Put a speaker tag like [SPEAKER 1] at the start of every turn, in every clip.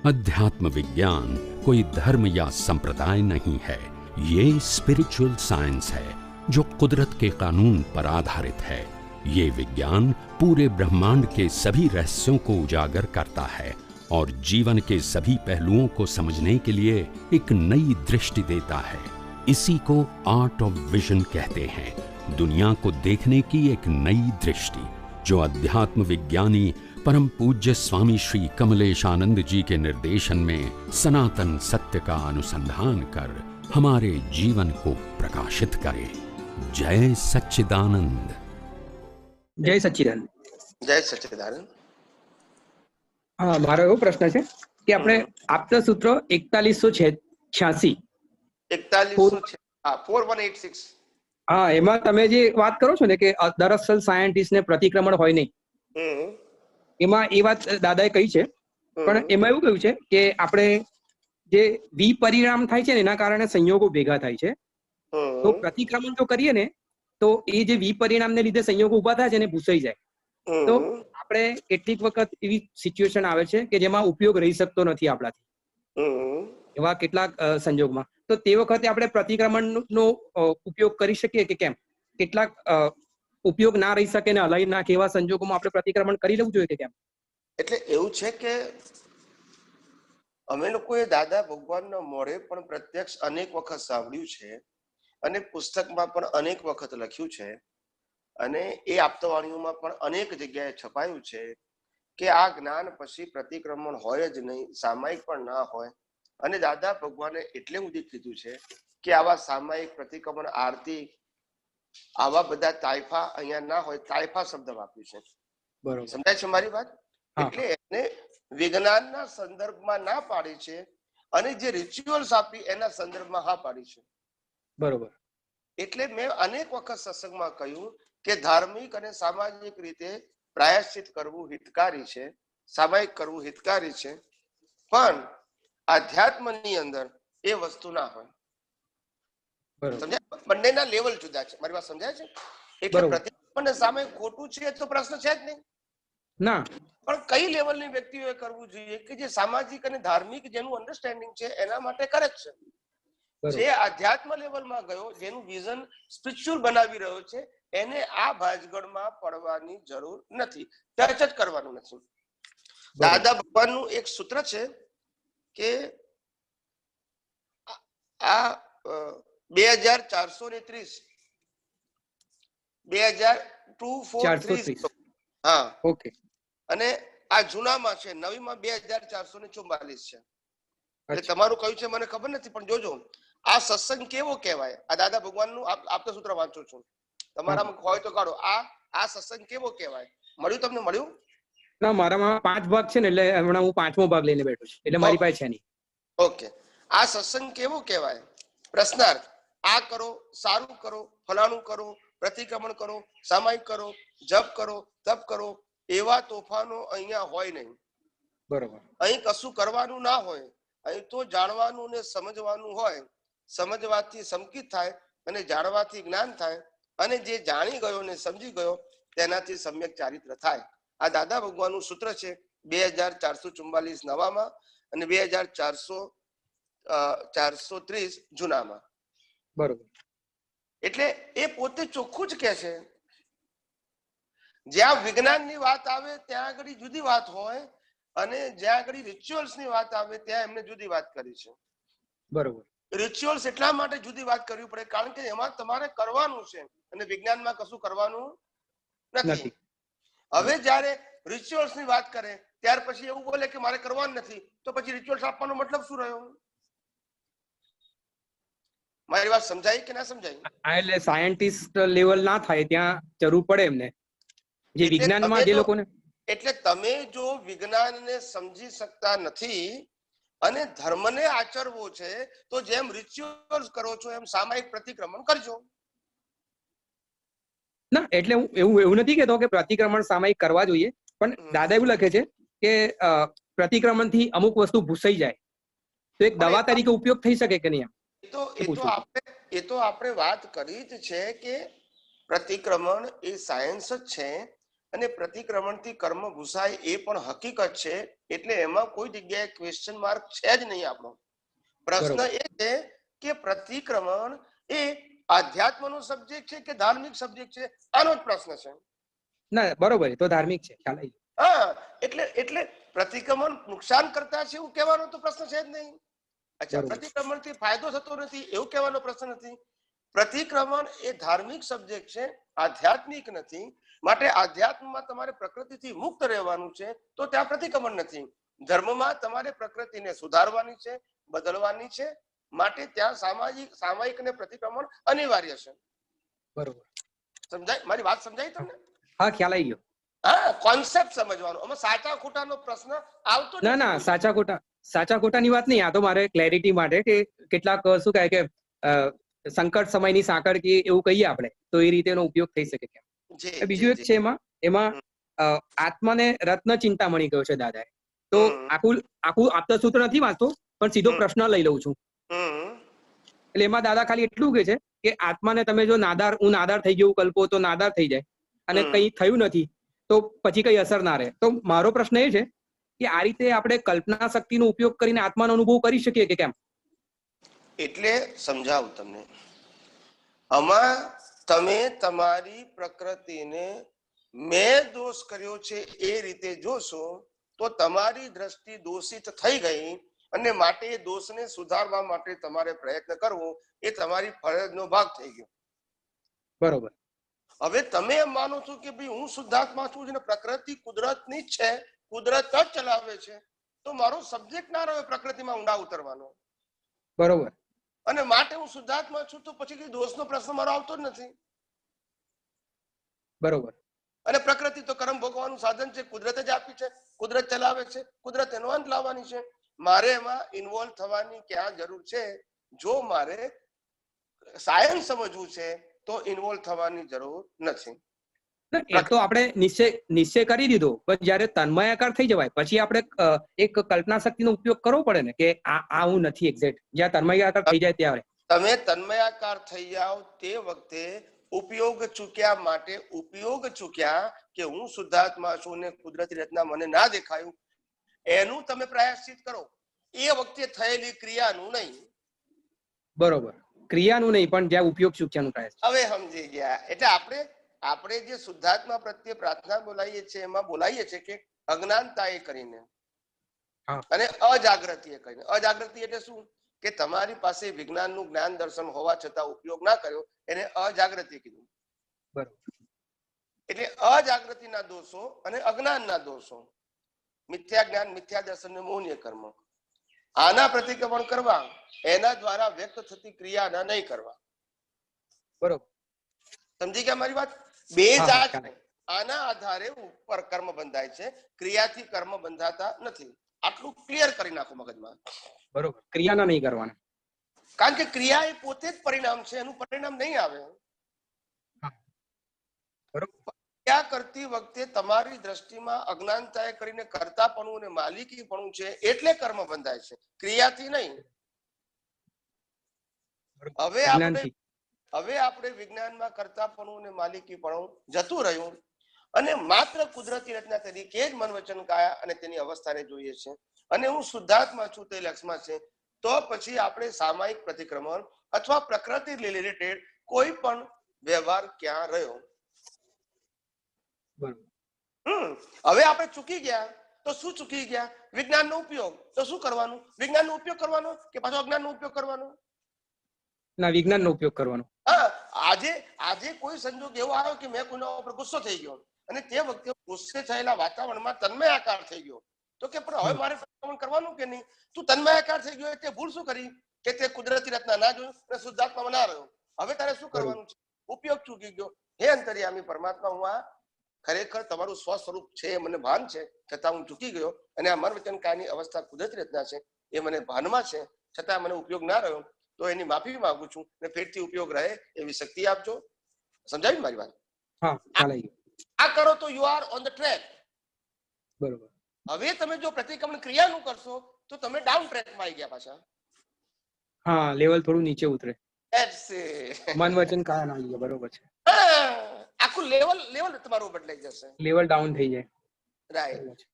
[SPEAKER 1] अध्यात्म विज्ञान कोई धर्म या संप्रदाय नहीं है, ये स्पिरिचुअल साइंस है जो कुदरत के कानून पर आधारित है। ये विज्ञान पूरे ब्रह्मांड के सभी रहस्यों को उजागर करता है और जीवन के सभी पहलुओं को समझने के लिए एक नई दृष्टि देता है। इसी को आर्ट ऑफ विजन कहते हैं, दुनिया को देखने की एक नई दृष्टि, जो अध्यात्म विज्ञानी परम पूज्य स्वामी श्री कमलेशानंद जी के निर्देशन में सनातन सत्य का अनुसंधान कर हमारे जीवन को प्रकाशित करे। जय सच्चिदानंद।
[SPEAKER 2] जय सच्चिदानंद।
[SPEAKER 3] जय सच्चिदानंद।
[SPEAKER 2] हाँ, मारो एवो प्रश्न है कि આપણે આપતા સૂત્ર 4186
[SPEAKER 3] 4186
[SPEAKER 2] હા, એમાં તમે જે વાત કરો છો ને કે દરઅસલ સાયન્ટિસ્ટ ને પ્રતિક્રમણ હોય નહીં, એમાં એ વાત દાદાએ કહી છે, પણ એમાં એવું કહ્યું છે કે આપણે જે વિપરિણામ થાય છે ને એના કારણે સંયોગો ભેગા થાય છે, તો પ્રતિક્રમણ જો કરીએ ને તો એ જે વિપરિણામને લીધે સંયોગો ઉભા થાય છે ને ભૂસાઈ જાય, તો આપણે કેટલીક વખત એવી સિચ્યુએશન આવે છે કે જેમાં ઉપયોગ રહી શકતો નથી આપણાથી, એવા કેટલાક સંજોગમાં, તો તે વખતે આપણે પ્રતિક્રમણનો ઉપયોગ કરી શકીએ કે કેમ? કેટલાક ઉપયોગ ના રહી શકે ને હલાઈ નાખે એવા સંજોગોમાં આપણે પ્રતિક્રમણ કરી લેવું જોઈએ કે કેમ?
[SPEAKER 3] એટલે એવું છે કે અમે લોકોએ દાદા ભગવાનના મોઢે પણ પ્રત્યક્ષ અનેક વખત સાંભળ્યું છે અને પુસ્તકમાં પણ અનેક વખત લખ્યું છે અને એ આપતાવાણીઓમાં પણ અનેક જગ્યાએ છપાયું છે કે આ જ્ઞાન પછી પ્રતિક્રમણ હોય જ નહીં, સામાયિક પણ ના હોય. અને દાદા ભગવાને એટલે સુધી કીધું છે કે આવા સામાયિક પ્રતિક્રમણ, આરતી, આવા બધા તાઇફા અહીંયા ના હોય. તાઇફા શબ્દ વાપર્યું છે,
[SPEAKER 2] બરોબર?
[SPEAKER 3] સમજાય છે મારી વાત? એટલે એને વિજ્ઞાનના સંદર્ભમાં ના પાડી છે અને જે રિચ્યુઅલ્સ આપી એના સંદર્ભમાં હા પાડી છે,
[SPEAKER 2] બરોબર?
[SPEAKER 3] એટલે મેં અનેક વખત સત્સંગમાં કહ્યું કે ધાર્મિક અને સામાજિક રીતે પ્રાયશ્ચિત કરવું હિતકારી છે, સામાયિક કરવું હિતકારી છે, પણ આધ્યાત્મની અંદર એ વસ્તુ ના હોય. સમજાય? બંનેના લેવલ જુદા છે. મારી વાત સમજાય છે? એટલે પ્રતિક્રમણ સામે ખોટું છે તો પ્રશ્ન છે જ નહીં
[SPEAKER 2] ના,
[SPEAKER 3] પણ કઈ લેવલની વ્યક્તિઓએ કરવું જોઈએ કે જે સામાજિક અને ધાર્મિક જેનું અન્ડરસ્ટેન્ડિંગ છે એના માટે કરે છે. જે આધ્યાત્મ લેવલમાં ગયો, જેનું વિઝન સ્પિરિચ્યુઅલ બનાવી રહ્યો છે, એને આ ભાજગઢમાં પડવાની જરૂર નથી, ટચ જ કરવાનું નથી. દાદા ભગવાનનું એક સૂત્ર છે કે આ 2430 હા,
[SPEAKER 2] ઓકે.
[SPEAKER 3] અને આ જૂનામાં છે, નવીમાં 2444 છે. એટલે તમારું કયું છે મને ખબર નથી, પણ જોજો આ સત્સંગ કેવો કહેવાય. આ દાદા ભગવાનનું આપતા સૂત્ર વાંચું છું, તમારામાં હોય તો કાઢો. આ સત્સંગ કેવો કહેવાય? મળ્યું તમને? મળ્યું?
[SPEAKER 2] ના, મારામાં 5 ભાગ છે ને, એટલે હમણાં હું 5મો ભાગ લઈને બેઠો છું, એટલે મારી પાસે છે નહીં.
[SPEAKER 3] ઓકે, આ સત્સંગ કેવો કહેવાય? પ્રશ્નાર્થ. આ કરો, સારું કરો, ફલાણું કરો, પ્રતિક્રમણ કરો, સામાયિક કરો, જપ કરો, તપ કરો, એવા તોફાનો અહીંયા હોય નહીં.
[SPEAKER 2] બરોબર?
[SPEAKER 3] અહીં કશું કરવાનું ના હોય, અહીં તો જાણવાનું ને સમજવાનું હોય. સમજવાથી સંકિત થાય અને જાણવાથી જ્ઞાન થાય, અને જે જાણી ગયો ને સમજી ગયો તેનાથી સમ્યક ચારિત્ર થાય. આ દાદા ભગવાનનું સૂત્ર છે 2444 નવામાં અને 2430 જૂનામાં.
[SPEAKER 2] બરોબર?
[SPEAKER 3] એટલે એ પોતે ચોખ્ખું જ કહે છે, જ્યાં વિજ્ઞાનની વાત આવે ત્યાં આગળ જુદી વાત હોય અને જ્યાં આગળ રિચ્યુઅલ્સની વાત આવે ત્યાં એમને જુદી વાત કરી છે.
[SPEAKER 2] બરોબર?
[SPEAKER 3] રિચ્યુઅલ્સ એટલા માટે જુદી વાત કરવી પડે કારણ કે એમાં તમારે કરવાનું છે અને વિજ્ઞાનમાં કશું કરવાનું નથી. હવે જયારે રિચ્યુઅલ્સ ની વાત કરે ત્યાર પછી એવું બોલે કે મારે કરવાનું નથી, તો પછી રિચ્યુઅલ્સ આપવાનો મતલબ શું રહ્યો? મારી વાત સમજાય કે ના સમજાય?
[SPEAKER 2] એટલે સાયન્ટિસ્ટ લેવલ ના થાય ત્યાં જરૂર પડે એમને, જે વિજ્ઞાનમાં જે લોકોને.
[SPEAKER 3] એટલે તમે જો વિજ્ઞાનને સમજી શકતા નથી અને ધર્મને આચરવો છે તો જેમ રિચ્યુઅલ્સ કરો છો એમ સામાયિક પ્રતિક્રમણ કરજો.
[SPEAKER 2] ના, એટલે હું એવું નથી કહેતો કે પ્રતિક્રમણ સામાયિક કરવા જોઈએ, પણ દાદા એવું લખે છે કે પ્રતિક્રમણથી અમુક વસ્તુ ભૂસાઈ જાય તો એક દવા તરીકે ઉપયોગ થઈ શકે કે નહીં?
[SPEAKER 3] એ તો આપણે વાત કરી જ છે કે પ્રતિક્રમણ એ સાયન્સ જ છે અને પ્રતિક્રમણથી કર્મ ઘૂસાય એ પણ હકીકત છે, એટલે એમાં કોઈ જગ્યાએ ક્વેશ્ચન માર્ક છે જ નહીં. આપણો પ્રશ્ન એ છે કે પ્રતિક્રમણ એ આધ્યાત્મનો સબ્જેક્ટ છે કે ધાર્મિક સબ્જેક્ટ છે, આનો જ પ્રશ્ન છે.
[SPEAKER 2] ના બરોબર, તો ધાર્મિક છે, ખ્યાલ આવી.
[SPEAKER 3] હા, એટલે પ્રતિક્રમણ નુકસાન કરતા છે એવું કહેવાનો તો પ્રશ્ન છે જ નહીં. અચ્છા, પ્રતિક્રમણથી ફાયદો થતો નથી એવું કહેવાનો પ્રશ્ન નથી. પ્રતિક્રમણ એ ધાર્મિક સબ્જેક્ટ છે, આધ્યાત્મિક નથી. માટે આધ્યાત્મમાં તમારે પ્રકૃતિથી મુક્ત રહેવાનું છે, તો ત્યાં પ્રતિક્રમણ નથી. ધર્મમાં તમારે પ્રકૃતિને સુધારવાની છે, બદલવાની છે, માટે ત્યાં સામાયિક અને પ્રતિક્રમણ અનિવાર્ય છે.
[SPEAKER 2] બરોબર,
[SPEAKER 3] સમજાય? મારી વાત સમજાય તમને?
[SPEAKER 2] હા, ખ્યાલ આવી ગયો.
[SPEAKER 3] હા, કોન્સેપ્ટ સમજવાનો. આમાં સાચા ખોટાનો પ્રશ્ન આવતો નથી.
[SPEAKER 2] ના, સાચા ખોટાની વાત નહીં. આ તો મારે ક્લેરિટી માટે કે કેટલાક શું કહે કે સંકટ સમયની સાંકળ કે એવું કહીએ આપણે, તો એ રીતે એનો ઉપયોગ થઈ શકે. બીજું એક છે એમાં આત્માને રત્ન ચિંતામણી કહ્યો છે દાદાએ. તો આખું આપતસૂત્ર નથી વાંચતો, પણ સીધો પ્રશ્ન લઈ લઉં છું. એટલે એમાં દાદા ખાલી એટલું કહે છે કે આત્માને તમે જો હું નાદાર થઈ ગયું કલ્પો તો નાદાર થઈ જાય, અને કંઈ થયું નથી તો પછી કઈ અસર ના રહે. તો મારો પ્રશ્ન એ છે કે આ રીતે આપણે કલ્પના શક્તિનો ઉપયોગ કરીને આત્માનો અનુભવ કરી શકીએ કે કેમ?
[SPEAKER 3] એટલે સમજાવું તમને. આમાં તમે તમારી પ્રકૃતિને મેં દોષ કર્યો છે એ રીતે જોશો તો તમારી દ્રષ્ટિ દોષિત થઈ ગઈ, અને માટે એ દોષને સુધારવા માટે તમારે પ્રયત્ન કરવો એ તમારી ફરજનો ભાગ થઈ ગયો.
[SPEAKER 2] બરોબર.
[SPEAKER 3] હવે તમે એમ માનો છો કે ભાઈ હું શુદ્ધાત્મા છું અને પ્રકૃતિ કુદરતની જ છે, કુદરત જ ચલાવે છે, તો મારો સબ્જેક્ટ ના રહ્યો પ્રકૃતિમાં ઊંડા ઉતરવાનો.
[SPEAKER 2] બરોબર.
[SPEAKER 3] અને માટે હું શુદ્ધાત્મા છું, તો પછી કઈ દોષનો પ્રશ્ન મારો આવતો જ નથી.
[SPEAKER 2] બરોબર.
[SPEAKER 3] અને પ્રકૃતિ તો કર્મ ભોગવાનું સાધન છે, કુદરત જ આપી છે, કુદરત ચલાવે છે, કુદરત એનો અંત લાવવાની છે. મારે એમાં ઇન્વોલ્વ થવાની ક્યાં જરૂર છે? જો મારે સાયન્સ સમજવું છે તો ઇન્વોલ્વ થવાની જરૂર નથી.
[SPEAKER 2] એ તો આપણે નિશ્ચય કરી દીધો, પણ જયારે તન્મયાકાર થઈ જવાય પછી આપણે એક કલ્પના શક્તિનો ઉપયોગ કરવો પડે ને કે આ હું નથી એક્ઝેક્ટ. જ્યાં તન્મયાકાર થઈ જાય ત્યારે
[SPEAKER 3] તમે તન્મયાકાર થઈ જાઓ તે વખતે ઉપયોગ ચૂક્યા માટે ઉપયોગ ચૂક્યા કે હું શુદ્ધાત્મા છું ને કુદરતી રચના મને ના દેખાયું, એનું તમે પ્રાયશ્ચિત કરો. એ વખતે થયેલી ક્રિયાનું નહીં.
[SPEAKER 2] બરોબર, ક્રિયાનું નહીં, પણ જ્યાં ઉપયોગ ચૂક્યાનું પ્રાયશ્ચિત.
[SPEAKER 3] હવે સમજી ગયા. એટલે આપણે જે શુદ્ધાત્મા પ્રત્યે પ્રાર્થના બોલાવીએ છીએ એમાં બોલાવીએ છીએ કે અજ્ઞાનતાએ કરીને અને અજાગૃતિએ કરીને. અજાગૃતિ એટલે શું? કે તમારી પાસે વિજ્ઞાનનું જ્ઞાન દર્શન હોવા છતાં ઉપયોગ ના કર્યો, એને અજાગૃતિ કીધું.
[SPEAKER 2] બરોબર.
[SPEAKER 3] એટલે અજાગૃતિના દોષો અને અજ્ઞાનના દોષો, મિથ્યા જ્ઞાન, મિથ્યા દર્શન ને મોહનીય કર્મ, આના પ્રતિક્રમણ કરવા, એના દ્વારા વ્યક્ત થતી ક્રિયાના નહીં કરવા.
[SPEAKER 2] બરોબર.
[SPEAKER 3] સમજી ગયા મારી વાત? બે જાત. આના આધારે ઉપર કર્મ બંધાય છે, ક્રિયાથી કર્મ બંધાતા નથી. આટલું ક્લિયર કરી નાખો મગજમાં.
[SPEAKER 2] બરોબર, ક્રિયાના નહીં કરવાના.
[SPEAKER 3] કારણ કે ક્રિયા એ પોતે જ પરિણામ છે, એનું પરિણામ નહીં આવે. ક્રિયા કરતી વખતે તમારી દ્રષ્ટિમાં અજ્ઞાનતાએ કરીને કર્તાપણું અને માલિકીપણું છે, એટલે કર્મ બંધાય છે, ક્રિયાથી નહીં. હવે આપણે વિજ્ઞાનમાં કર્તાપણું અને માલિકીપણું જતું રહ્યું અને માત્ર કુદરતી રચના તરીકે જ મન વચન કાયા અને તેની અવસ્થાને જોઈએ છે, અને હું શુદ્ધાત્મા છું તે લક્ષમાં છે, તો પછી આપણે સામાયિક પ્રતિક્રમણ અથવા પ્રકૃતિ રિલેટેડ કોઈ પણ વ્યવહાર ક્યાં રહ્યો? હવે આપણે ચૂકી ગયા તો શું ચૂકી ગયા? વિજ્ઞાનનો ઉપયોગ. તો શું કરવાનું? વિજ્ઞાનનો ઉપયોગ કરવાનો કે પાછો અજ્ઞાનનો ઉપયોગ કરવાનો?
[SPEAKER 2] ના, વિજ્ઞાનનો ઉપયોગ કરવાનો.
[SPEAKER 3] હા, આજે કોઈ સંજોગ એવો આવ્યો કે મેં કોઈના ઉપર ગુસ્સો થઈ ગયો અને તે વખતે ગુસ્સે થયેલા વાતાવરણમાં તન્મયાકાર થઈ ગયો, તો કે પણ હવે મારે પ્રતિક્રમણ કરવાનું કે નહીં? તું તન્મયાકાર થઈ ગયો એટલે ભૂલ શું કરી કે તે કુદરતી રચના ના જોયું અને શુદ્ધાત્મામાં ના રહ્યો. હવે તારે શું કરવાનું છે? ઉપયોગ ચૂકી ગયો. હે અંતર્યામી પરમાત્મા, હું આ ખરેખર તમારું સ્વ સ્વરૂપ છે એ મને ભાન છે, છતાં હું ચૂકી ગયો અને આ મન વચન કાયની અવસ્થા કુદરતી રચના છે એ મને ભાનમાં છે, છતાં મને ઉપયોગ ના રહ્યો, તો એની માફી માંગુ છું અને ફેરથી ઉપયોગ રહે એવી શક્તિ આપજો. સમજાવી મારી વાત?
[SPEAKER 2] હા,
[SPEAKER 3] આ કરો તો you are on the track.
[SPEAKER 2] બરોબર.
[SPEAKER 3] હવે તમે જો પ્રતિક્રમણ ક્રિયાનું કરશો તો તમે ડાઉન ટ્રેકમાં આવી ગયા પાછા.
[SPEAKER 2] હા, લેવલ થોડું નીચે ઉતરે.
[SPEAKER 3] That's it.
[SPEAKER 2] મન વચન કાયા ના આવી ગયા. બરોબર છે.
[SPEAKER 3] આખું લેવલ તમારું બદલાઈ જશે,
[SPEAKER 2] લેવલ ડાઉન થઈ જાય.
[SPEAKER 3] રાઈટ.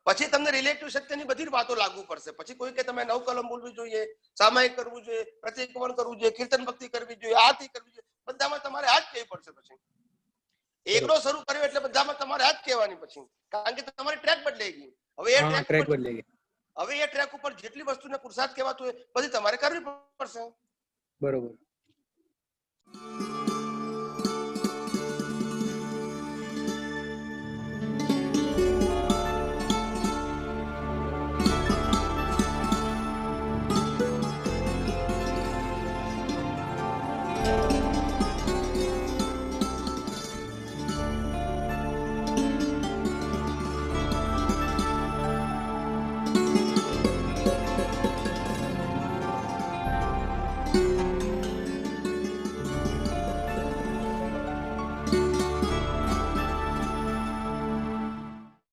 [SPEAKER 3] પછી તમને રિલેટિવ સત્યની બધી વાતો લાગુ પડશે. પછી કોઈ કે તમે 9 કલમ બોલવી જોઈએ, સામાયિક કરવું જોઈએ, પ્રતિક્રમણ કરવું જોઈએ, કીર્તન ભક્તિ કરવી જોઈએ, આરતી કરવી જોઈએ, બધામાં તમારે આ જ કહેવી પડશે. પછી એકડો શરૂ કર્યો એટલે બધામાં તમારે આ જ કહેવાની. પછી કારણ કે તમારી ટ્રેક બદલાઈ ગઈ. હવે એ ટ્રેક બદલાઈ ગઈ. હવે એ ટ્રેક ઉપર જેટલી વસ્તુને પુરુષાર્થ કહેવાતું હોય બધી તમારે કરવી પડશે.
[SPEAKER 2] બરોબર.